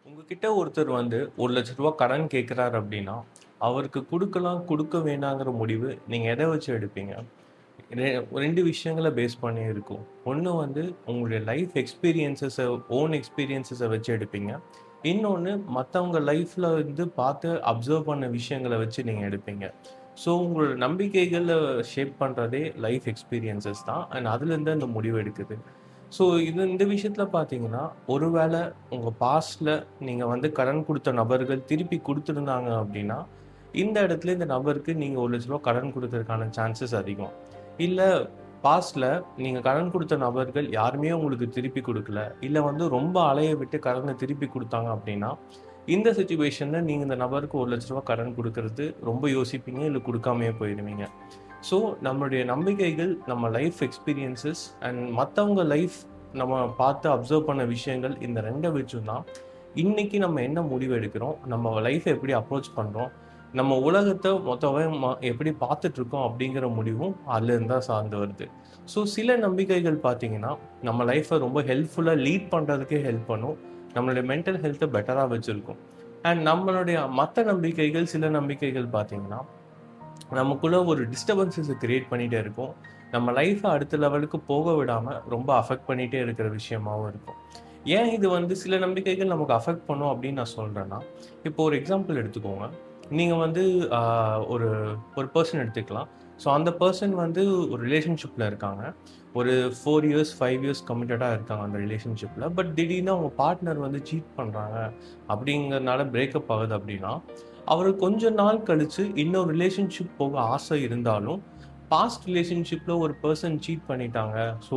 உங்ககிட்ட ஒருத்தர் வந்து ரூ. 1,00,000 கடன் கேட்குறாரு அப்படின்னா, அவருக்கு குடுக்கலாம், குடுக்க வேணாங்கிற முடிவு நீங்க எத வச்சு எடுப்பீங்க? ரெ 2 விஷயங்கள பேஸ் பண்ணி இருக்கும். ஒண்ணு வந்து உங்களுடைய லைஃப் ஓன் எக்ஸ்பீரியன்ஸஸ வச்சு எடுப்பீங்க. இன்னொன்னு மத்தவங்க லைஃப்ல வந்து பார்த்து அப்சர்வ் பண்ண விஷயங்கள வச்சு நீங்க எடுப்பீங்க. ஸோ உங்களோட நம்பிக்கைகள ஷேப் பண்றதே லைஃப் எக்ஸ்பீரியன்ஸஸ் தான். அண்ட் அதுலேருந்து அந்த முடிவு எடுக்குது. ஸோ இந்த விஷயத்துல பார்த்தீங்கன்னா, ஒருவேள உங்க பாஸ்ட்ல நீங்க வந்து கடன் குடுத்த நபர்கள் திருப்பி குடுத்திருந்தாங்க அப்படின்னா, இந்த இடத்துல இந்த நபருக்கு நீங்க ரூ. 1,00,000 கடன் குடுக்கறதுக்கான சான்சஸ் அதிகம். இல்ல பாஸ்ட்ல நீங்க கடன் குடுத்த நபர்கள் யாருமே உங்களுக்கு திருப்பி குடுக்கல. இல்ல வந்து ரொம்ப அலைய விட்டு கடன திருப்பி குடுத்தாங்க அப்படின்னா, இந்த சிச்சுவேஷன்ல நீங்க இந்த நபருக்கு ரூ. 1,00,000 கடன் குடுக்கறது ரொம்ப யோசிப்பீங்க. இல்ல குடுக்காமயே போயிருவீங்க. ஸோ நம்மளுடைய நம்பிக்கைகள், நம்ம லைஃப் எக்ஸ்பீரியன்ஸஸ் அண்ட் மத்தவங்க லைஃப் நம்ம பார்த்து அப்சர்வ் பண்ண விஷயங்கள் இந்த 2 வச்சும் தான், இன்னைக்கு நம்ம என்ன முடிவு எடுக்கிறோம்? நம்ம லைஃப்ப எப்படி அப்ரோச் பண்றோம்? நம்ம உலகத்த மொத்தமா எப்படி பார்த்துட்டுருக்கோம் அப்படிங்கிற முடிவும் அதுலேருந்து தான் சார்ந்து வருது. ஸோ சில நம்பிக்கைகள் பார்த்தீங்கன்னா, நம்ம லைஃப்ப ரொம்ப ஹெல்ப்ஃபுல்லா லீட் பண்றதுக்கே ஹெல்ப் பண்ணும். நம்மளுடைய மென்டல் ஹெல்த்த பெட்டரா வச்சிருக்கும். அண்ட் நம்மளுடைய மத்த நம்பிக்கைகள், சில நம்பிக்கைகள் பார்த்தீங்கன்னா, நமக்குள்ள ஒரு டிஸ்டர்பன்ஸஸ கிரியேட் பண்ணிட்டே இருக்கும். நம்ம லைஃப்ப அடுத்த லெவலுக்கு போக விடாம ரொம்ப அஃபெக்ட் பண்ணிட்டே இருக்கிற விஷயமாவும் இருக்கும். ஏன் இது வந்து சில நம்பிக்கைகள் நமக்கு அஃபெக்ட் பண்ணும் அப்படின்னு நான் சொல்றேன்னா, இப்போ ஒரு எக்ஸாம்பிள் எடுத்துக்கோங்க. நீங்க வந்து அ ஒரு ஒரு பெர்சன் எடுத்துக்கலாம். ஸோ அந்த பெர்சன் வந்து ஒரு ரிலேஷன்ஷிப்ல இருக்காங்க. ஒரு 4 இயர்ஸ், 5 இயர்ஸ் கமிட்டடா இருக்காங்க அந்த ரிலேஷன்ஷிப்ல. பட் திடீர்னு அவங்க பார்ட்னர் வந்து சீட் பண்றாங்க அப்படிங்கிறனால பிரேக்கப் ஆகுது அப்படின்னா, அவரு கொஞ்ச நாள் கழிச்சு இன்னொரு ரிலேஷன்ஷிப் போக ஆசை இருந்தாலும், பாஸ்ட் ரிலேஷன்ஷிப்ல ஒரு பெர்சன் சீட் பண்ணிட்டாங்க. ஸோ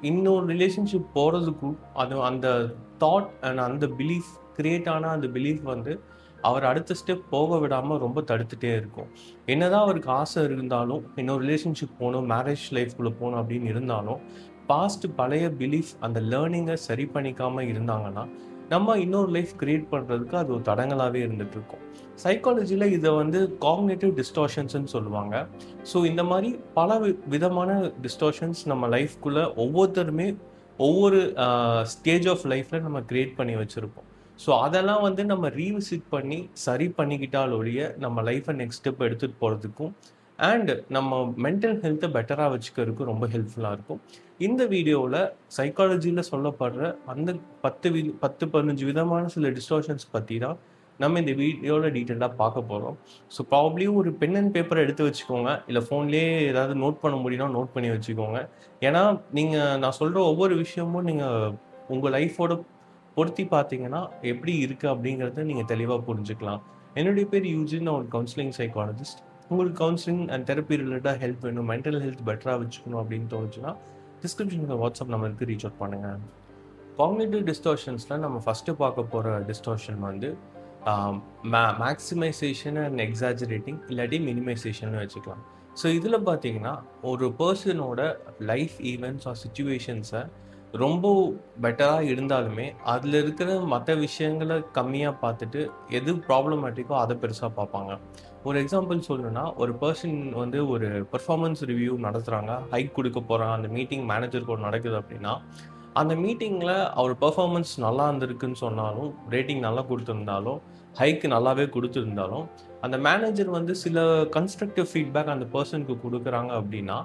இன்னொரு ரிலேஷன்ஷிப் போறதுக்கும் அந்த தாட் அண்ட் அந்த பிலீஃப் கிரியேட் ஆன அந்த பிலீஃப் வந்து அவர அடுத்த ஸ்டெப் போக விடாம ரொம்ப தடுத்துட்டே இருக்கும். என்னதான் அவருக்கு ஆசை இருந்தாலும், இன்னொரு ரிலேஷன்ஷிப் போணும், மேரேஜ் லைஃப்குள்ள போணும் அப்படின்னு இருந்தாலும், பாஸ்ட் பழைய பிலீஃப் அந்த லேர்னிங்க சரி பண்ணிக்காம இருந்தாங்கன்னா, நம்ம இன்னொரு லைஃப் கிரியேட் பண்றதுக்கு அது ஒரு தடங்கலாவே இருந்துட்டு இருக்கும். சைக்காலஜில இத வந்து காக்னிட்டிவ் டிஸ்டார்ஷன்ஸ்ன்னு சொல்லுவாங்க. ஸோ இந்த மாரி பல விதமான டிஸ்டார்ஷன்ஸ் நம்ம லைஃப்குள்ள ஒவ்வொருத்தருமே ஒவ்வொரு ஸ்டேஜ் ஆஃப் லைஃப்ல நம்ம கிரியேட் பண்ணி வச்சிருப்போம். ஸோ அதெல்லாம் வந்து நம்ம ரீவிசிட் பண்ணி சரி பண்ணிக்கிட்டால் ஒழிய, நம்ம லைஃப்ப நெக்ஸ்ட் ஸ்டெப் எடுத்துட்டு போறதுக்கும், அண்ட் நம்ம மென்டல் ஹெல்த்த பெட்டரா வச்சுக்கிறதுக்கும் ரொம்ப ஹெல்ப்ஃபுல்லா இருக்கும். இந்த வீடியோல சைக்காலஜில சொல்லப்படுற அந்த 10, 15 விதமான சில டிஸ்டார்ஷன்ஸ் பத்தி தான் நம்ம இந்த வீடியோல டீட்டெயிலா பார்க்க போறோம். ஸோ ப்ராபப்ளி ஒரு பென் அண்ட் பேப்பர எடுத்து வச்சுக்கோங்க. இல்ல ஃபோன்லயே ஏதாவது நோட் பண்ண முடியும்னா நோட் பண்ணி வச்சுக்கோங்க. ஏன்னா, நான் சொல்ற ஒவ்வொரு விஷயமும் நீங்க உங்க லைஃபோட பொருத்தி பார்த்தீங்கன்னா, எப்படி இருக்கு அப்படிங்கிறத நீங்க தெளிவா புரிஞ்சுக்கலாம். என்னுடைய பேர் யூஜின். நான் ஒரு கவுன்சிலிங் சைக்காலஜிஸ்ட். உங்களுக்கு கவுன்சிலிங் அண்ட் தெரப்பி ரிலேட்டடா ஹெல்ப் வேணும், மென்டல் ஹெல்த் பெட்டரா வச்சுக்கணும் அப்படின்னு தோணுச்சுன்னா, டிஸ்கிரிப்ஷன்ல வாட்ஸ்அப் நம்பருக்கு ரீச் அவுட் பண்ணுங்க. காக்னிட்டிவ் டிஸ்டார்ஷன்ஸ்ல நம்ம ஃபர்ஸ்ட்டு பார்க்க போற டிஸ்டார்ஷன் வந்து ஆ மேக்ஸிமைசேஷன் அண்ட் எக்ஸாஜரேட்டிங் இல்லாட்டி மினிமைசேஷன்னு வச்சுக்கலாம். ஸோ இதில பார்த்தீங்கன்னா, ஒரு பெர்சனோட லைஃப் ஈவென்ட்ஸ் ஆர் சிச்சுவேஷன்ஸ ரொம்ப பெட்டரா இருந்தாலுமே, அதில இருக்கிற மத்த விஷயங்கள கம்மியா பார்த்துட்டு, எது ப்ராப்ளமேட்டிக்கோ அத பெருசா பார்ப்பாங்க. ஒரு எக்ஸாம்பிள் சொல்லணும்னா, ஒரு பெர்சன் வந்து ஒரு பெர்ஃபார்மன்ஸ் ரிவ்யூ நடத்துறாங்க. ஹைக் குடுக்க போறாங்க. அந்த மீட்டிங் மேனேஜர் கூட நடக்குது அப்படின்னா, அந்த மீட்டிங்ல அவர் பெர்ஃபார்மன்ஸ் நல்லா இருந்திருக்குன்னு சொன்னாலும், ரேட்டிங் நல்லா குடுத்திருந்தாலும், ஹைக் நல்லாவே குடுத்திருந்தாலும், அந்த மேனேஜர் வந்து சில கன்ஸ்ட்ரக்டிவ் ஃபீட்பேக் அந்த பெர்சனுக்கு குடுக்குறாங்க அப்படின்னா,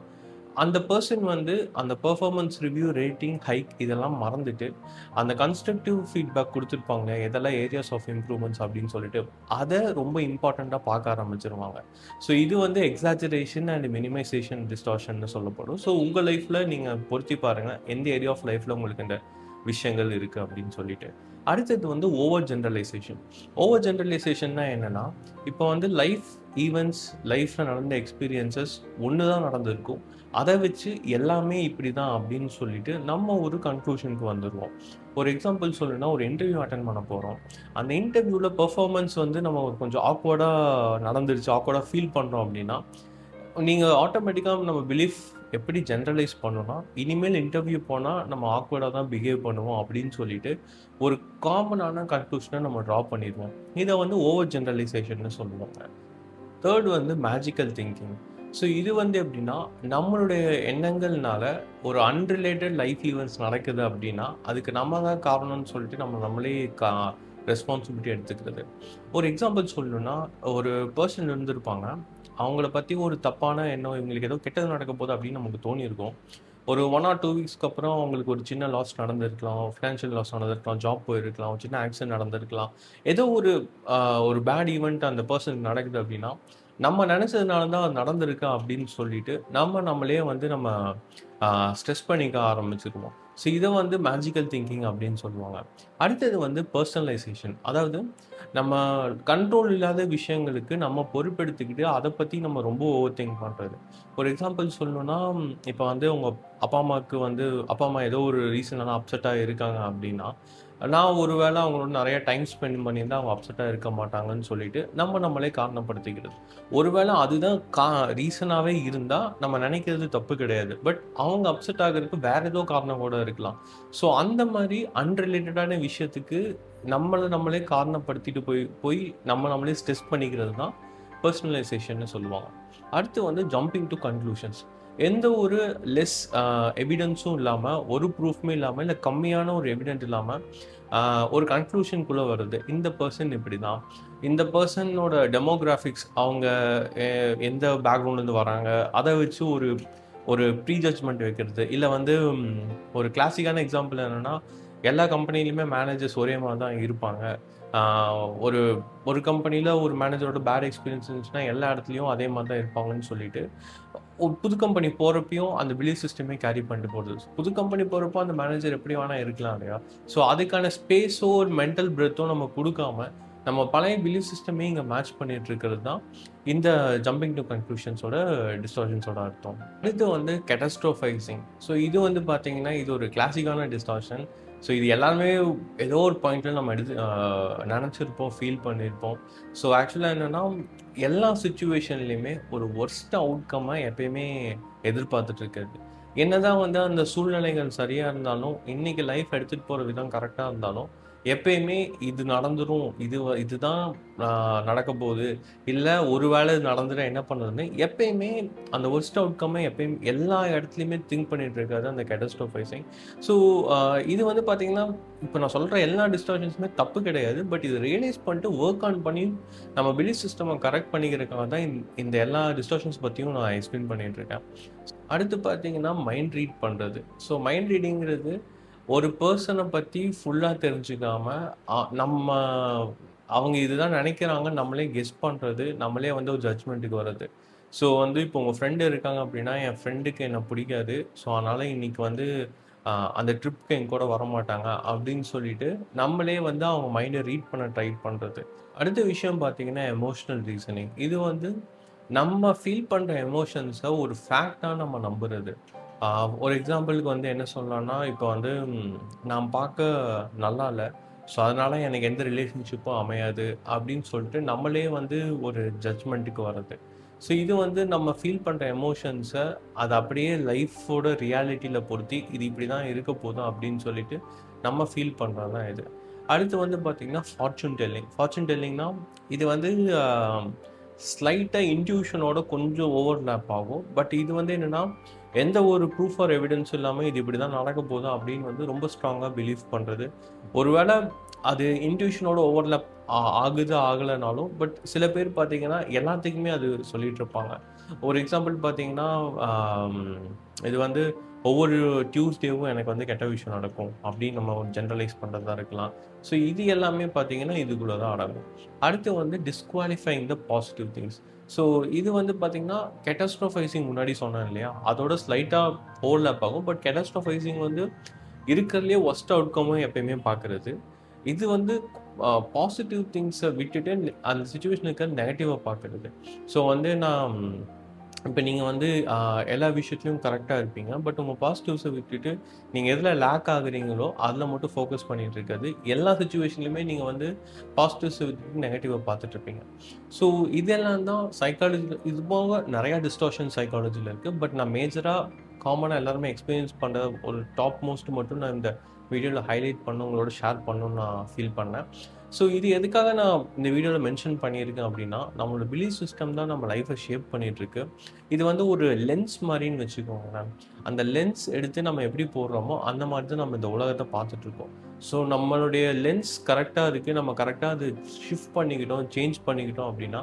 அந்த பெர்சன் வந்து அந்த பெர்ஃபார்மன்ஸ் ரிவ்யூ, ரேட்டிங், ஹைக் இதெல்லாம் மறந்துட்டு, அந்த கன்ஸ்ட்ரக்டிவ் ஃபீட்பேக் குடுத்திருப்பாங்க. எதெல்லாம் ஏரியாஸ் ஆஃப் இம்ப்ரூவ்மெண்ட்ஸ் அப்படின்னு சொல்லிட்டு, அத ரொம்ப இம்பார்ட்டன்ட்டா பார்க்க ஆரம்பிச்சுருவாங்க. ஸோ இது வந்து எக்ஸாஜரேஷன் அண்ட் மினிமைசேஷன் டிஸ்டார்ஷன்னு சொல்லப்படும். ஸோ உங்க லைஃப்ல நீங்க பொருத்தி பாருங்க. எந்த ஏரியா ஆஃப் லைஃப்ல உங்களுக்கு இந்த விஷயங்கள் இருக்கு அப்படின்னு சொல்லிட்டு. அடுத்தது வந்து ஓவர் ஜெனரலைசேஷன். ஓவர் ஜெனரலைசேஷன்னா என்னன்னா, இப்போ வந்து லைஃப் ஈவென்ட்ஸ், லைஃப்ல நடந்த எக்ஸ்பீரியன்ஸஸ் ஒண்ணு தான் நடந்திருக்கும். அத வச்சு எல்லாமே இப்படிதான் அப்படின்னு சொல்லிட்டு நம்ம ஒரு கன்க்ளூஷனுக்கு வந்துருவோம். ஒரு எக்ஸாம்பிள் சொல்லணும்னா, ஒரு இன்டர்வியூ அட்டெண்ட் பண்ண போறோம். அந்த இன்டர்வியூல பெர்ஃபார்மன்ஸ் வந்து நம்ம கொஞ்சம் ஆக்வர்டா நடந்துருச்சு, ஆக்வர்டா ஃபீல் பண்றோம் அப்படின்னா, நீங்க ஆட்டோமேட்டிக்கா நம்ம பிலீஃப் எப்படி ஜெனரலைஸ் பண்ணோம்னா, இனிமேல் இன்டர்வியூ போனா நம்ம ஆக்வர்டா தான் பிஹேவ் பண்ணுவோம் அப்படின்னு சொல்லிட்டு, ஒரு காமனான கன்க்ளூஷன நம்ம டிரா பண்ணிருவோம். இத வந்து ஓவர் ஜெனரலைசேஷன்னு சொல்லுவாங்க. 3 வந்து மேஜிக்கல் திங்கிங். ஸோ இது வந்து எப்படின்னா, நம்மளுடைய எண்ணங்கள்னால ஒரு அன்ரிலேட்டட் லைஃப் ஈவென்ட்ஸ் நடக்குது அப்படின்னா, அதுக்கு நம்ம தான் காரணம்னு சொல்லிட்டு நம்மளே ரெஸ்பான்சிபிலிட்டி எடுத்துக்கிறது. ஒரு எக்ஸாம்பிள் சொல்லணும்னா, ஒரு பெர்சன் இருந்திருப்பாங்க. அவங்கள பத்தி ஒரு தப்பான எண்ணம், இவங்களுக்கு ஏதோ கெட்டது நடக்க போகுது அப்படின்னு நமக்கு தோணியிருக்கும். ஒரு 1 ஆர் 2 வீக்ஸ்க்கு அப்புறம் அவங்களுக்கு ஒரு சின்ன லாஸ் நடந்திருக்கலாம். ஃபினான்ஷியல் லாஸ் நடந்திருக்கலாம். ஜாப் போயிருக்கலாம். ஒரு சின்ன ஆக்சிடென்ட் நடந்திருக்கலாம். ஏதோ ஒரு ஒரு பேட் ஈவென்ட் அந்த பெர்சனுக்கு நடக்குது அப்படின்னா, நம்ம நெனச்சதுனால தான் அது நடந்திருக்கா அப்படின்னு சொல்லிட்டு, நம்மளே வந்து நம்ம ஸ்ட்ரெஸ் பண்ணிக்க ஆரம்பிச்சுருவோம். ஸோ இத வந்து மேஜிக்கல் திங்கிங் அப்படின்னு சொல்லுவாங்க. அடுத்தது வந்து பெர்சனலைசேஷன். அதாவது நம்ம கண்ட்ரோல் இல்லாத விஷயங்களுக்கு நம்ம பொறுப்பெடுத்துக்கிட்டு, அத பத்தி நம்ம ரொம்ப ஓவர் திங்க் பண்றது. ஒரு எக்ஸாம்பிள் சொல்லணும்னா, இப்ப வந்து உங்க அப்பா, அம்மா ஏதோ ஒரு ரீசனால அப்செட்டா இருக்காங்க அப்படின்னா, நான் ஒரு வேள அவங்களோட நெறைய டைம் ஸ்பெண்ட் பண்ணியிருந்தா அவங்க அப்செட்டா இருக்க மாட்டாங்கன்னு சொல்லிட்டு, நம்மளே காரணப்படுத்திக்கிறது. ஒருவேள அதுதான் ரீசனாவே இருந்தா, நம்ம நெனைக்கிறது தப்பு கிடையாது. பட் அவங்க அப்செட் ஆகுறதுக்கு வேற ஏதோ காரணம் கூட இருக்கலாம். ஸோ அந்த மாரி அன்ரிலேட்டடான விஷயத்துக்கு நம்மளே காரணப்படுத்திட்டு போய் போய் நம்மளே ஸ்ட்ரெஸ் பண்ணிக்கிறது தான் பெர்சனலைசேஷன்னு சொல்லுவாங்க. அடுத்து வந்து ஜம்பிங் டூ கன்க்ளூஷன்ஸ். எந்த ஒரு லெஸ் எவிடன்ஸும் இல்லாம, ஒரு ப்ரூஃப்மே இல்லாம, இல்ல கம்மியான ஒரு எவிடென்ட் இல்லாம, ஒரு கன்க்ளூஷன்க்குள்ள வருது. இந்த பெர்சன் இப்படிதான். இந்த பெர்சனோட டெமோகிராபிக்ஸ், அவங்க எ எந்த பேக்ரவுண்ட்லேருந்து வராங்க, அத வச்சு ஒரு ஒரு ப்ரீ ஜட்ஜ்மென்ட் வைக்கிறது. இல்ல வந்து ஒரு கிளாசிக்கான எக்ஸாம்பிள் என்னன்னா, எல்லா கம்பெனிலயுமே மேனேஜர்ஸ் ஒரே மாரி தான் இருப்பாங்க. ஆ ஒரு ஒரு கம்பெனில ஒரு மேனேஜரோட பேட் எக்ஸ்பீரியன்ஸ் இருந்துச்சுன்னா, எல்லா இடத்துலயும் அதே மாரி தான் இருப்பாங்கன்னு சொல்லிட்டு, ஒரு புது கம்பெனி போறப்பயும் அந்த பிலீஃப் சிஸ்டமே கேரி பண்ணிட்டு போறது. புது கம்பெனி போறப்போ அந்த மேனேஜர் எப்படி வேணா இருக்கலாம் இல்லையா? ஸோ அதுக்கான ஸ்பேஸோ, ஒரு மென்டல் பிரெத்தோ நம்ம குடுக்காம, நம்ம பழைய பிலீஃப் சிஸ்டமே இங்க மேட்ச் பண்ணிட்டு இருக்கிறது தான் இந்த ஜம்பிங் டூ கன்க்ளூஷன்ஸோட டிஸ்டார்ஷன்ஸோட அர்த்தம். அடுத்து வந்து கேட்டாஸ்ட்ரோஃபைசிங். ஸோ இது வந்து பார்த்தீங்கன்னா, இது ஒரு கிளாசிக்கான டிஸ்டார்ஷன். ஸோ இது எல்லாருமே ஏதோ ஒரு பாயிண்ட்ல நம்ம நெனச்சிருப்போம், ஃபீல் பண்ணியிருப்போம். ஸோ ஆக்சுவலா என்னன்னா, எல்லா சிச்சுவேஷன்லயுமே ஒரு வொர்ஸ்ட் அவுட்கம்ம எப்பயுமே எதிர்பார்த்துட்டு இருக்கிறது. என்னதான் வந்து அந்த சூழ்நிலைகள் சரியா இருந்தாலும், இன்னைக்கு லைஃப் எடுத்துட்டு போற விதம் கரெக்ட்டா இருந்தாலும், எப்பயுமே இது நடந்துரும். இதுதான் நடக்கப் போகுது. இல்ல ஒரு வேளை இது நடந்துட்டா என்ன பண்றதுன்னு எப்பயுமே அந்த வொர்ஸ்ட் அவுட்கம்ம எப்பயும் எல்லா இடத்துலயுமே திங்க் பண்ணிட்டு இருக்காது அந்த கேட்டாஸ்ட்ரோஃபைசிங். ஸோ இது வந்து பார்த்தீங்கன்னா, இப்ப நான் சொல்ற எல்லா டிஸ்டார்ஷன்ஸுமே தப்பு கிடையாது. பட் இத ரியலைஸ் பண்ணிட்டு வொர்க் ஆன் பண்ணி நம்ம பிலீஃப் சிஸ்டம கரெக்ட் பண்ணிக்கிறதுக்காக தான் இந்த எல்லா டிஸ்டார்ஷன்ஸ் பத்தியும் நான் எக்ஸ்பிளைன் பண்ணிட்டு இருக்கேன். அடுத்து பார்த்தீங்கன்னா, மைண்ட் ரீட் பண்றது. ஸோ மைண்ட் ரீடிங்கிறது ஒரு பெர்சன பத்தி ஃபுல்லா தெரிஞ்சுக்காம, நம்ம அவங்க இதுதான் நெனைக்கிறாங்கன்னு நம்மளே கெஸ் பண்றது, நம்மளே வந்து ஒரு ஜட்ஜ்மென்ட்க்கு வர்றது. ஸோ வந்து இப்போ உங்க ஃப்ரெண்ட் இருக்காங்க அப்படின்னா, என் ஃப்ரெண்டுக்கு என்ன பிடிக்காது. ஸோ அதனால இன்னைக்கு வந்து அந்த ட்ரிப்க்கு என் கூட வரமாட்டாங்க அப்படின்னு சொல்லிட்டு, நம்மளே வந்து அவங்க மைண்ட ரீட் பண்ண ட்ரை பண்றது. அடுத்த விஷயம் பார்த்தீங்கன்னா, எமோஷனல் ரீசனிங். இது வந்து நம்ம ஃபீல் பண்ற எமோஷன்ஸ ஒரு ஃபேக்ட்டா நம்ம நம்புறது. ஆ ஒரு எக்ஸாம்பிளுக்கு வந்து என்ன சொல்லலாம்னா, இப்போ வந்து நான் பார்க்க நல்லா இல்ல. ஸோ, அதனால எனக்கு எந்த ரிலேஷன்ஷிப்பும் அமையாது அப்படின்னு சொல்லிட்டு நம்மளே வந்து ஒரு ஜட்ஜ்மென்ட்க்கு வர்றது. ஸோ, இது வந்து நம்ம ஃபீல் பண்ற எமோஷன்ஸ அத அப்படியே லைஃப்போட ரியாலிட்டில பொருத்தி, இது இப்படி தான் இருக்க போதும் அப்படின்னு சொல்லிட்டு நம்ம ஃபீல் பண்றது தான் இது. அடுத்து வந்து பார்த்தீங்கன்னா, ஃபார்ச்சூன் டெல்லிங். ஃபார்ச்சூன் டெல்லிங்னா இது வந்து அ ஸ்லைட்டா இன்ட்யூஷனோட கொஞ்சம் ஓவர்லேப் ஆகும். பட் இது வந்து என்னன்னா, எந்த ஒரு ப்ரூஃப் ஆர் எவிடன்ஸும் இல்லாம இது இப்படி தான் நடக்க போகுது அப்படின்னு வந்து ரொம்ப ஸ்ட்ராங்கா பிலீவ் பண்றது. ஒருவேள அது இன்ட்யூஷனோட ஓவர்லேப் ஆகுது, ஆகலனாலும் பட் சில பேர் பார்த்தீங்கன்னா, எல்லாத்துக்குமே அது சொல்லிட்டு இருப்பாங்க. ஒரு எக்ஸாம்பிள் பார்த்தீங்கன்னா, ஆம் இது வந்து ஒவ்வொரு டியூஸ்டேவும் எனக்கு வந்து கெட்ட விஷயம் நடக்கும் அப்படின்னு நம்ம ஜெனரலைஸ் பண்றதா இருக்கலாம். ஸோ இது எல்லாமே பார்த்தீங்கன்னா, இதுக்குள்ள தான் அடங்கும். அடுத்து வந்து டிஸ்குவாலிஃபையிங் த பாசிட்டிவ் திங்ஸ். ஸோ இது வந்து பார்த்தீங்கன்னா, கேட்டாஸ்ட்ரோஃபைசிங் முன்னாடி சொன்னேன் இல்லையா? அதோட ஸ்லைட்டா ஓவர்லேப் ஆகும். பட் கேட்டாஸ்ட்ரோஃபைசிங் வந்து இருக்கிறதுலயே வொர்ஸ்ட் அவுட்கமும் எப்பயுமே பார்க்கிறது. இது வந்து பாசிட்டிவ் திங்ஸ விட்டுட்டு அந்த சிச்சுவேஷனுக்கு நெகட்டிவா பார்க்கிறது. ஸோ வந்து நான் இப்ப நீங்க வந்து எல்லா விஷயத்துலயும் கரெக்ட்டா இருப்பீங்க. பட் உங்க பாசிட்டிவ்ஸ விட்டுட்டு, நீங்க எதுல லேக் ஆகுறீங்களோ, அதுல மட்டும் ஃபோக்கஸ் பண்ணிட்டு இருக்கிறது. எல்லா சிச்சுவேஷன்லயுமே நீங்க வந்து பாசிட்டிவ்ஸ விட்டுட்டு நெகட்டிவா பார்த்துட்டு இருப்பீங்க. ஸோ இதெல்லாம் தான் சைக்காலஜில இது போக நெறைய டிஸ்டார்ஷன் சைக்காலஜில இருக்கு. பட் நான் மேஜரா காமனா எல்லாருமே எக்ஸ்பீரியன்ஸ் பண்ற ஒரு டாப் மோஸ்ட் மட்டும் நான் இந்த வீடியோல ஹைலைட் பண்ண உங்களோட ஷேர் பண்ணணும்னு நான் ஃபீல் பண்ணேன். ஸோ இது எதுக்காக நான் இந்த வீடியோல மென்ஷன் பண்ணியிருக்கேன் அப்படின்னா, நம்மளோட பிலீஃப் சிஸ்டம் தான் நம்ம லைஃப்ப ஷேப் பண்ணிட்டு இருக்கு. இது வந்து ஒரு லென்ஸ் மாரின்னு வச்சுக்கோங்களேன். அந்த லென்ஸ் எடுத்து நம்ம எப்படி போடுறோமோ, அந்த மாரி தான் நம்ம இந்த உலகத்த பார்த்துட்டு இருக்கோம். ஸோ நம்மளுடைய லென்ஸ் கரெக்டாக இருக்குது, நம்ம கரெக்டாக அது ஷிஃப்ட் பண்ணிக்கிட்டோம், சேஞ்ச் பண்ணிக்கிட்டோம் அப்படின்னா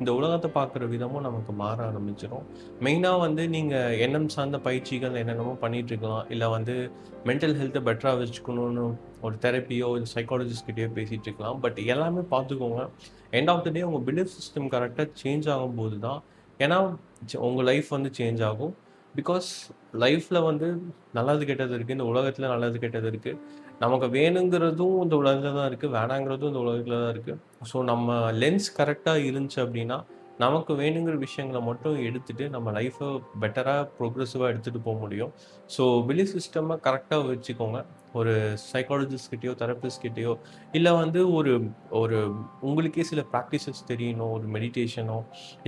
இந்த உலகத்தை பார்க்குற விதமும் நமக்கு மாற ஆரம்பிச்சிடும். மெயினாக வந்து நீங்கள் எண்ணம் சார்ந்த பயிற்சிகள் என்னென்னமோ பண்ணிகிட்ருக்கலாம், இல்லை வந்து மென்டல் ஹெல்த்தை பெட்டராக வச்சுக்கணும்னு ஒரு தெரப்பியோ இல்லை சைக்காலஜிஸ்ட்கிட்டயோ பேசிகிட்டு இருக்கலாம். பட் எல்லாமே பார்த்துக்கோங்க, எண்ட் ஆஃப் த டே உங்கள் பிலீஃப் சிஸ்டம் கரெக்டாக சேஞ்ச் ஆகும்போது தான், ஏன்னா உங்கள் லைஃப் வந்து சேஞ்ச் ஆகும். பிகாஸ் லைஃப்பில் வந்து நல்லது கெட்டது இருக்குது, இந்த உலகத்தில் நல்லது கெட்டது இருக்குது. நமக்கு வேணுங்கிறதும் இந்த உலகத்தில் தான் இருக்குது, வேணாங்கிறதும் இந்த உலகத்தில் தான் இருக்குது. ஸோ நம்ம லென்ஸ் கரெக்டாக இருந்துச்சு அப்படின்னா நமக்கு வேணுங்கிற விஷயங்களை மட்டும் எடுத்துகிட்டு நம்ம லைஃப்பை பெட்டராக ப்ரோக்ரெசிவாக எடுத்துகிட்டு போக முடியும். ஸோ பிலீஃப் சிஸ்டமை கரெக்டாக வச்சுக்கோங்க. ஒரு சைக்காலஜிஸ்ட்கிட்டயோ தெரபிஸ்ட்கிட்டயோ இல்லை வந்து ஒரு ஒரு உங்களுக்கே சில ப்ராக்டிசஸ் தெரியணும், ஒரு மெடிடேஷனோ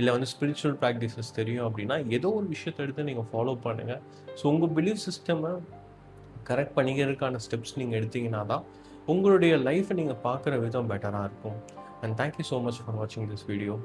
இல்லை வந்து ஸ்பிரிச்சுவல் ப்ராக்டிசஸ் தெரியும் அப்படின்னா ஏதோ ஒரு விஷயத்தை எடுத்து நீங்கள் ஃபாலோ பண்ணுங்கள். ஸோ உங்கள் பிலீஃப் சிஸ்டமை கரெக்ட் பண்ணிக்கிறதுக்கான ஸ்டெப்ஸ் நீங்கள் எடுத்தீங்கன்னா தான் உங்களுடைய லைஃப்பை நீங்கள் பார்க்குற விதம் பெட்டராக இருக்கும். And thank you so much for வாட்சிங் திஸ் வீடியோ.